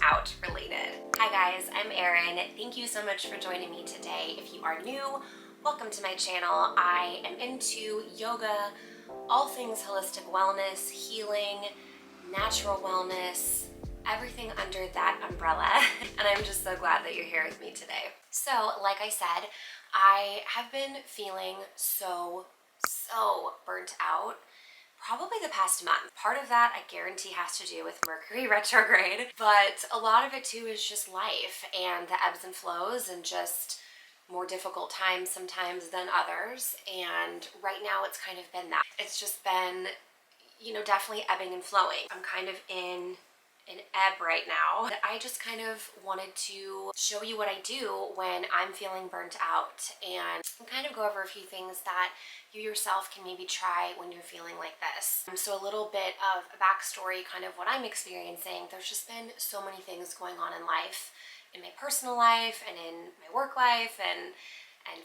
burnout related. Hi guys, I'm Erin. Thank you so much for joining me today. If you are new, welcome to my channel. I am into yoga, all things holistic wellness, healing, natural wellness, everything under that umbrella. And I'm just so glad that you're here with me today. So, like I said, I have been feeling so burnt out probably the past month. Part of that I guarantee has to do with Mercury retrograde, but a lot of it too is just life and the ebbs and flows and just more difficult times sometimes than others. And right now it's kind of been that. It's just been, definitely ebbing and flowing. I'm kind of in an ebb right now. I just kind of wanted to show you what I do when I'm feeling burnt out and kind of go over a few things that you yourself can maybe try when you're feeling like this. So a little bit of a backstory, kind of what I'm experiencing. There's just been so many things going on in life, in my personal life and in my work life and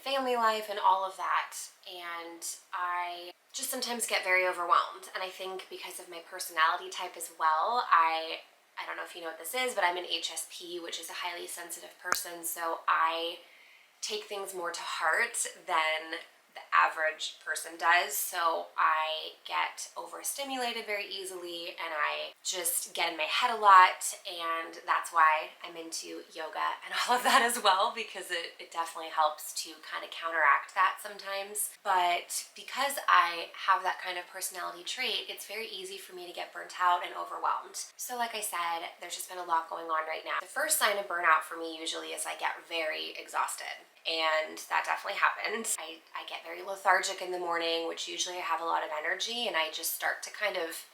family life and all of that. And I just sometimes get very overwhelmed. And I think because of my personality type as well, I don't know if you know what this is, but I'm an HSP, which is a highly sensitive person. So I take things more to heart than the average person does. So I get overstimulated very easily and I just get in my head a lot, and that's why I'm into yoga and all of that as well, because it definitely helps to kind of counteract that sometimes. But because I have that kind of personality trait, it's very easy for me to get burnt out and overwhelmed. So like I said, there's just been a lot going on right now. The first sign of burnout for me usually is I get very exhausted. And that definitely happened. I get very lethargic in the morning, which usually I have a lot of energy, and I just start to kind of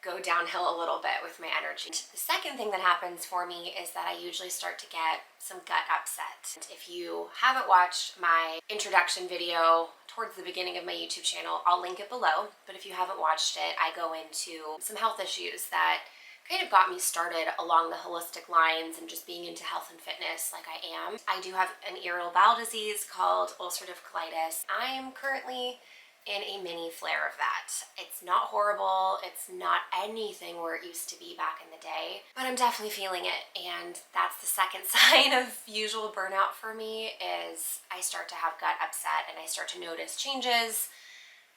go downhill a little bit with my energy. The second thing that happens for me is that I usually start to get some gut upset. If you haven't watched my introduction video towards the beginning of my YouTube channel, I'll link it below. But if you haven't watched it, I go into some health issues that kind of got me started along the holistic lines and just being into health and fitness like I am. I do have an irritable bowel disease called ulcerative colitis. I am currently in a mini flare of that. It's not horrible. It's not anything where it used to be back in the day, but I'm definitely feeling it. And that's the second sign of usual burnout for me, is I start to have gut upset and I start to notice changes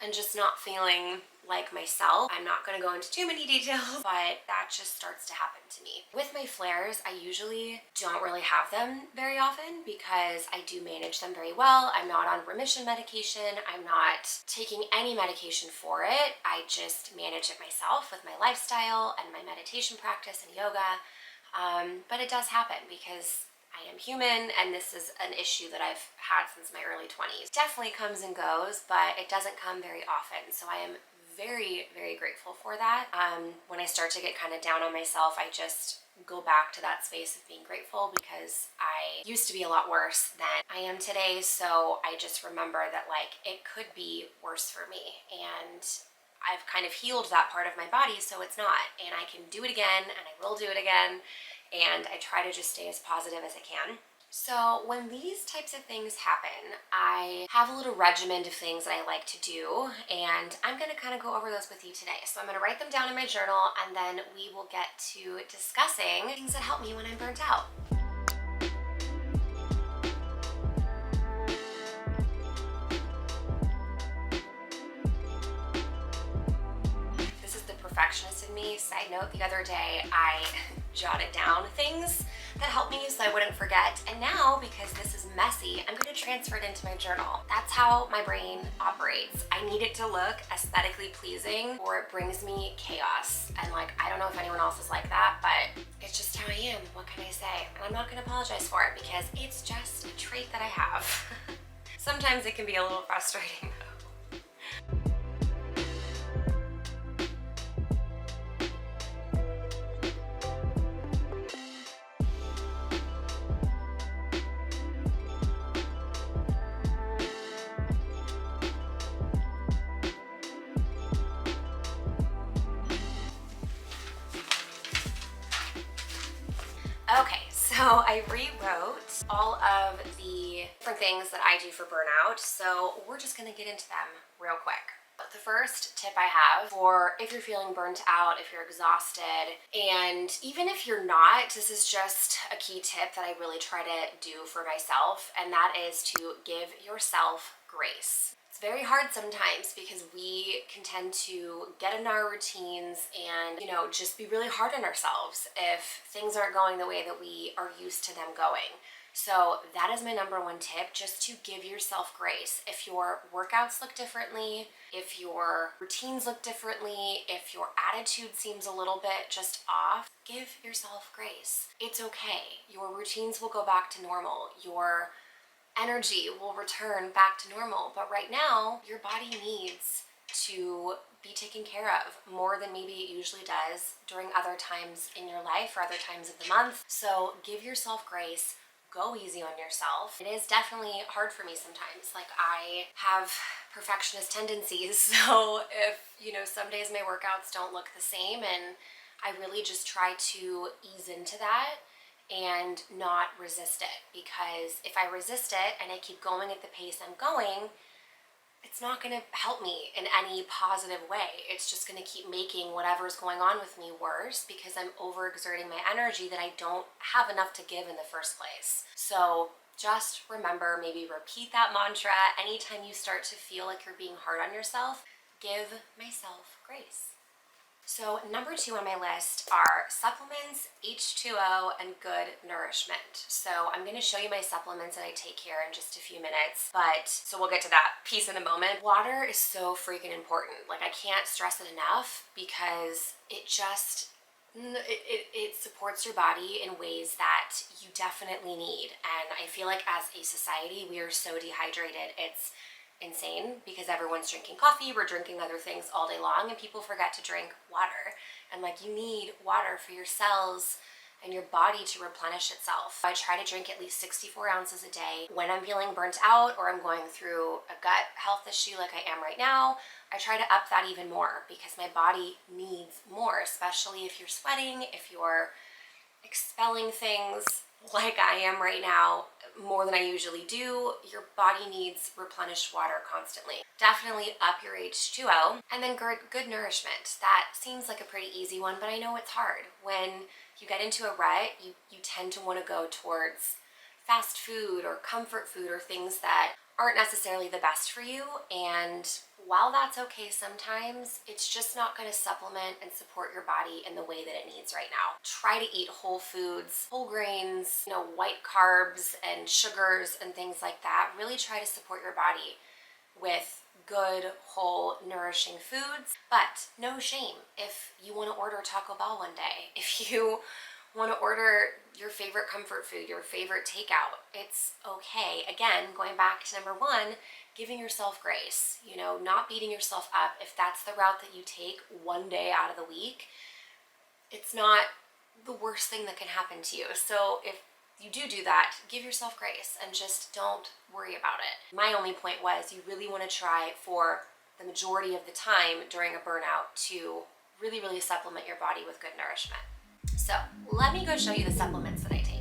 and just not feeling like myself. I'm not gonna go into too many details, but that just starts to happen to me. With my flares, I usually don't really have them very often because I do manage them very well. I'm not on remission medication. I'm not taking any medication for it. I just manage it myself with my lifestyle and my meditation practice and yoga. But it does happen because I am human, and this is an issue that I've had since my early 20s. It definitely comes and goes, but it doesn't come very often. So I am very, very grateful for that. When I start to get kind of down on myself, I just go back to that space of being grateful, because I used to be a lot worse than I am today. So I just remember that it could be worse for me, and I've kind of healed that part of my body, so it's not, and I can do it again, and I will do it again. And I try to just stay as positive as I can. So when these types of things happen, I have a little regimen of things that I like to do, and I'm going to kind of go over those with you today. So I'm going to write them down in my journal, and then we will get to discussing things that help me when I'm burnt out. This is the perfectionist in me. Side note, the other day I jotted down things that helped me so I wouldn't forget, and now because this is messy, I'm going to transfer it into my journal. That's how my brain operates. I need it to look aesthetically pleasing or it brings me chaos, and I don't know if anyone else is like that, but it's just how I am. What can I say? And I'm not going to apologize for it because it's just a trait that I have. Sometimes it can be a little frustrating though. Okay, so I rewrote all of the different things that I do for burnout, so we're just gonna get into them real quick. the first tip I have for if you're feeling burnt out, if you're exhausted, and even if you're not, this is just a key tip that I really try to do for myself, and that is to give yourself grace. It's very hard sometimes because we can tend to get in our routines and, just be really hard on ourselves if things aren't going the way that we are used to them going. So that is my number one tip, just to give yourself grace. If your workouts look differently, if your routines look differently, if your attitude seems a little bit just off, give yourself grace. It's okay. Your routines will go back to normal. Your energy will return back to normal. But right now, your body needs to be taken care of more than maybe it usually does during other times in your life or other times of the month. So give yourself grace. Go easy on yourself. It is definitely hard for me sometimes. Like, I have perfectionist tendencies, so if, some days my workouts don't look the same, and I really just try to ease into that and not resist it, because if I resist it and I keep going at the pace I'm going, it's not going to help me in any positive way. It's just going to keep making whatever's going on with me worse, because I'm overexerting my energy that I don't have enough to give in the first place. So just remember, maybe repeat that mantra anytime you start to feel like you're being hard on yourself. Give myself grace. So number 2 on my list are supplements, H2O, and good nourishment. So I'm going to show you my supplements that I take here in just a few minutes, so we'll get to that piece in a moment. Water is so freaking important. Like, I can't stress it enough, because it supports your body in ways that you definitely need. And I feel like as a society, we are so dehydrated. It's insane, because everyone's drinking coffee, we're drinking other things all day long, and people forget to drink water. And you need water for your cells and your body to replenish itself. I try to drink at least 64 ounces a day. When I'm feeling burnt out or I'm going through a gut health issue like I am right now, I try to up that even more, because my body needs more, especially if you're sweating, if you're expelling things like I am right now, more than I usually do. Your body needs replenished water constantly. Definitely up your H2O. And then good nourishment. That seems like a pretty easy one, but I know it's hard. When you get into a rut, you tend to want to go towards fast food or comfort food or things that aren't necessarily the best for you. And while that's okay sometimes, it's just not going to supplement and support your body in the way that it needs right now. Try to eat whole foods, whole grains, white carbs and sugars and things like that. Really try to support your body with good, whole, nourishing foods. But no shame if you want to order Taco Bell one day. If you want to order your favorite comfort food, your favorite takeout, it's okay. Again, going back to number 1, giving yourself grace, not beating yourself up. If that's the route that you take one day out of the week, it's not the worst thing that can happen to you. So if you do that, give yourself grace and just don't worry about it. My only point was, you really want to try for the majority of the time during a burnout to really, really supplement your body with good nourishment. So let me go show you the supplements that I take.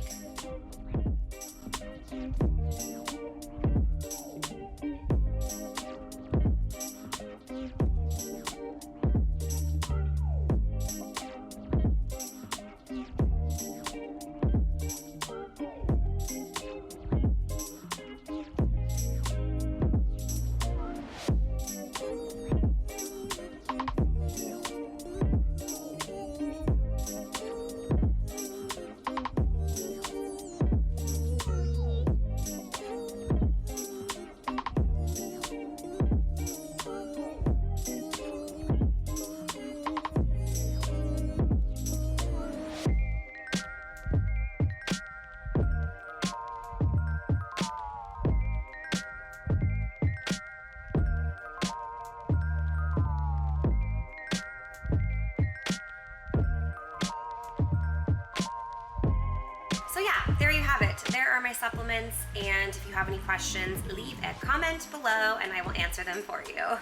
So yeah, there you have it. There are my supplements, and if you have any questions, leave a comment below and I will answer them for you.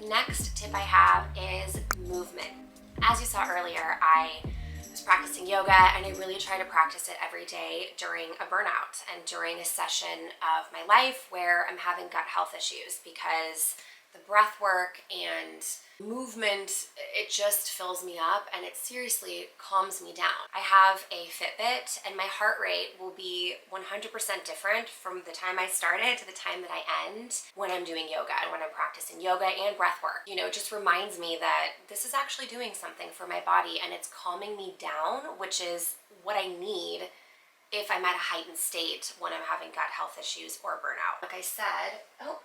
The next tip I have is movement. As you saw earlier, I I was practicing yoga, and I really try to practice it every day during a burnout and during a session of my life where I'm having gut health issues, because the breath work and movement, it just fills me up and it seriously calms me down. I have a Fitbit, and my heart rate will be 100% different from the time I started to the time that I end when I'm doing yoga and when I'm practicing yoga and breath work. You know, it just reminds me that this is actually doing something for my body, and it's calming me down, which is what I need if I'm at a heightened state when I'm having gut health issues or burnout. Like I said, oh,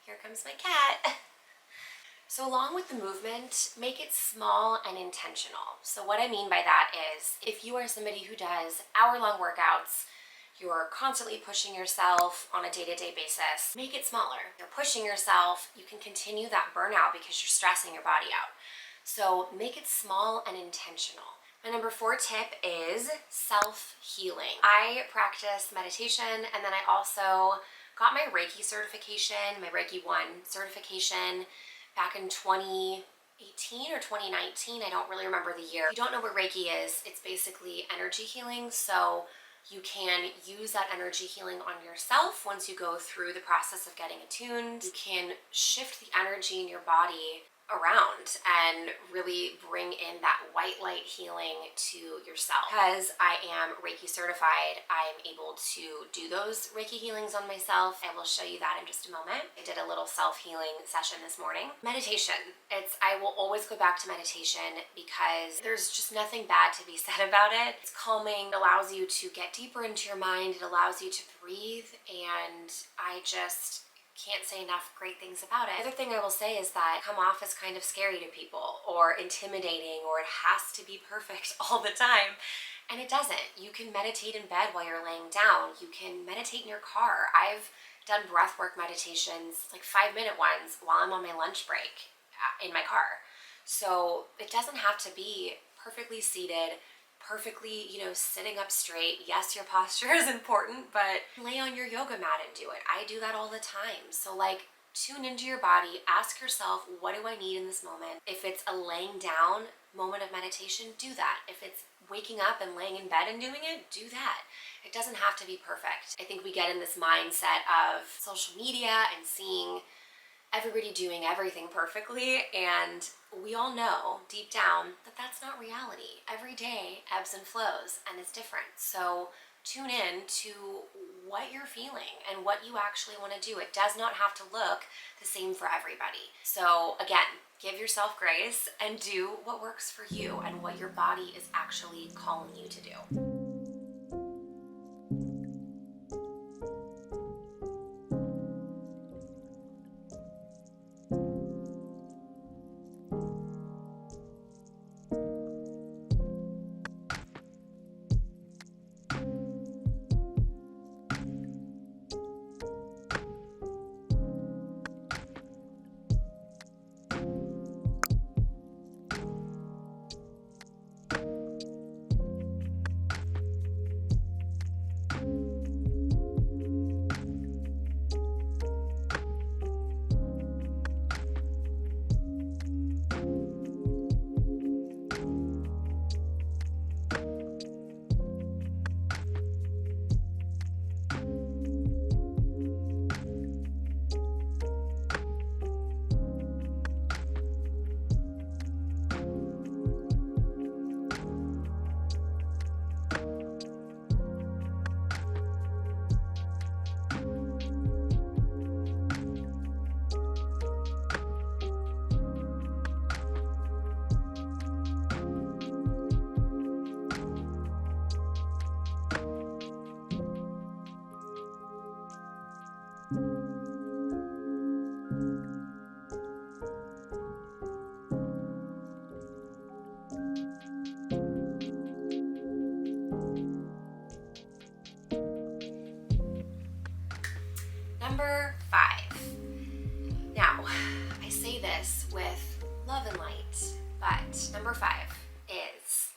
here comes my cat. So along with the movement, make it small and intentional. So what I mean by that is, if you are somebody who does hour-long workouts, you're constantly pushing yourself on a day-to-day basis, make it smaller. You're pushing yourself, you can continue that burnout because you're stressing your body out. So make it small and intentional. My number 4 tip is self-healing. I practice meditation, and then I also got my Reiki certification, my Reiki 1 certification back in 2018 or 2019. I don't really remember the year. If you don't know what Reiki is, it's basically energy healing. So you can use that energy healing on yourself once you go through the process of getting attuned. You can shift the energy in your body around and really bring in that white light healing to yourself. Because I am Reiki certified, I'm able to do those Reiki healings on myself. I will show you that in just a moment. I did a little self-healing session this morning. Meditation. I will always go back to meditation because there's just nothing bad to be said about it. It's calming, it allows you to get deeper into your mind, it allows you to breathe, and I just can't say enough great things about it. The other thing I will say is that come off as kind of scary to people or intimidating, or it has to be perfect all the time. And it doesn't. You can meditate in bed while you're laying down. You can meditate in your car. I've done breathwork meditations, like 5-minute ones, while I'm on my lunch break in my car. So it doesn't have to be perfectly seated, perfectly, sitting up straight. Yes, your posture is important, but lay on your yoga mat and do it. I do that all the time. So tune into your body, ask yourself, what do I need in this moment? If it's a laying down moment of meditation, do that. If it's waking up and laying in bed and doing it, do that. It doesn't have to be perfect. I think we get in this mindset of social media and seeing everybody doing everything perfectly, and we all know deep down that that's not reality. Every day ebbs and flows and is different. So tune in to what you're feeling and what you actually want to do. It does not have to look the same for everybody. So again, give yourself grace and do what works for you and what your body is actually calling you to do. Number 5. Now, I say this with love and light, but number 5 is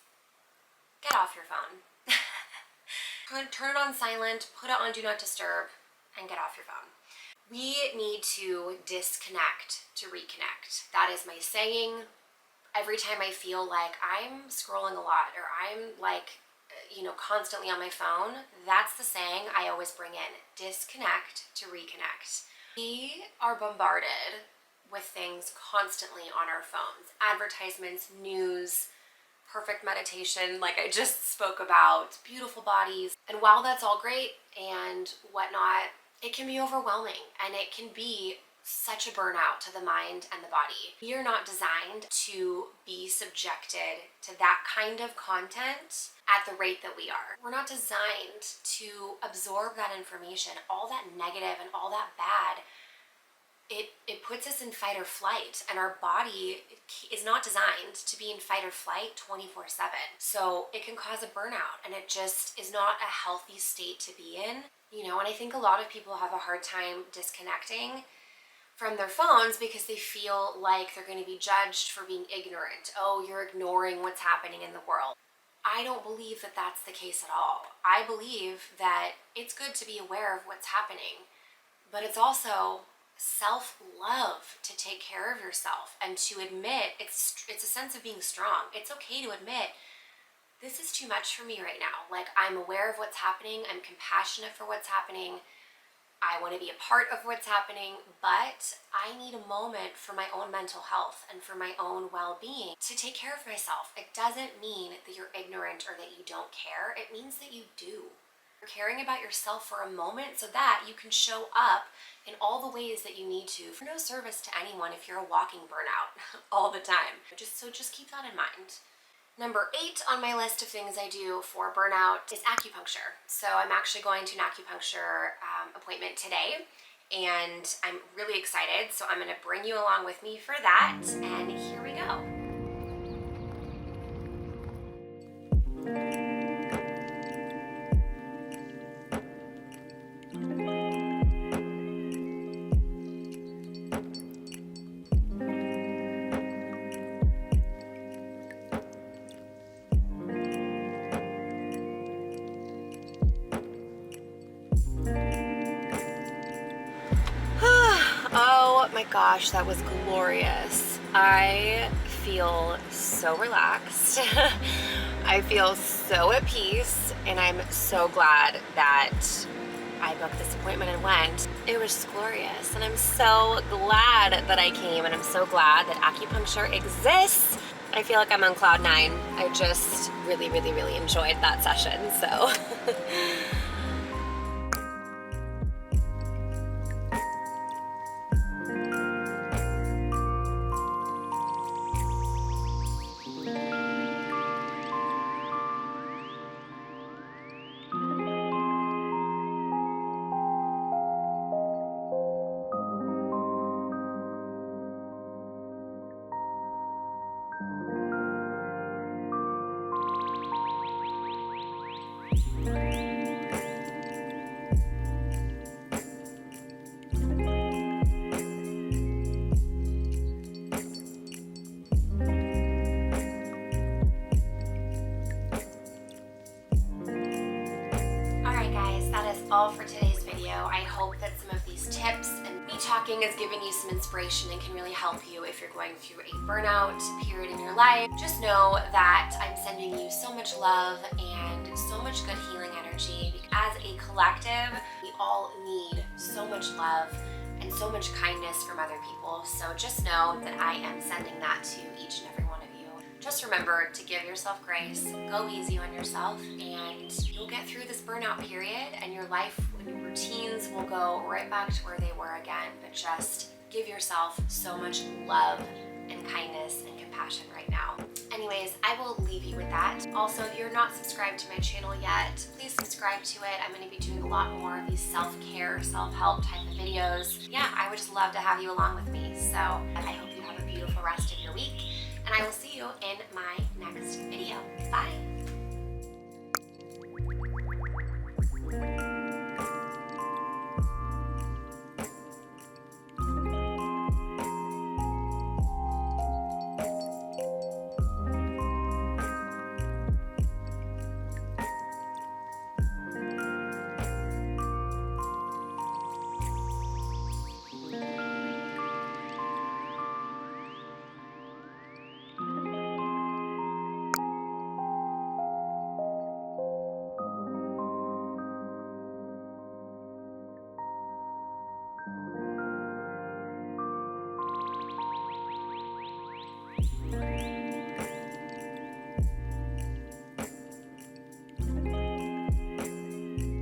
get off your phone. Turn it on silent, put it on do not disturb, and get off your phone. We need to disconnect to reconnect. That is my saying. Every time I feel like I'm scrolling a lot or I'm like, constantly on my phone, that's the saying I always bring in: disconnect to reconnect. We are bombarded with things constantly on our phones: advertisements, news, perfect meditation, like I just spoke about, beautiful bodies. And while that's all great and whatnot, it can be overwhelming and it can be such a burnout to the mind and the body. We are not designed to be subjected to that kind of content at the rate that we are. We're not designed to absorb that information, all that negative and all that bad. It puts us in fight or flight, and our body is not designed to be in fight or flight 24/7. So it can cause a burnout, and it just is not a healthy state to be in. And I think a lot of people have a hard time disconnecting from their phones because they feel like they're going to be judged for being ignorant. Oh, you're ignoring what's happening in the world. I don't believe that that's the case at all. I believe that it's good to be aware of what's happening, but it's also self-love to take care of yourself and to admit it's a sense of being strong. It's okay to admit, this is too much for me right now. Like, I'm aware of what's happening. I'm compassionate for what's happening. I want to be a part of what's happening, but I need a moment for my own mental health and for my own well-being to take care of myself. It doesn't mean that you're ignorant or that you don't care. It means that you do. You're caring about yourself for a moment so that you can show up in all the ways that you need to. For no service to anyone if you're a walking burnout all the time. Just keep that in mind. Number 8 on my list of things I do for burnout is acupuncture. So I'm actually going to an acupuncture appointment today, and I'm really excited. So I'm going to bring you along with me for that, and here we go. Oh my gosh, that was glorious. I feel so relaxed. I feel so at peace, and I'm so glad that I booked this appointment and went. It was just glorious, and I'm so glad that I came, and I'm so glad that acupuncture exists. I feel like I'm on cloud 9. I just really, really, really enjoyed that session, so. All for today's video. I hope that some of these tips and me talking has given you some inspiration and can really help you if you're going through a burnout period in your life. Just know that I'm sending you so much love and so much good healing energy. As a collective, we all need so much love and so much kindness from other people. So just know that I am sending that to each and every one of you. Just remember to give yourself grace, go easy on yourself, and you'll get through this burnout period, and your life and your routines will go right back to where they were again. But just give yourself so much love and kindness and compassion right now. Anyways, I will leave you with that. Also, if you're not subscribed to my channel yet, please subscribe to it. I'm going to be doing a lot more of these self-care, self-help type of videos. Yeah, I would just love to have you along with me. So I hope you have a beautiful rest of your week,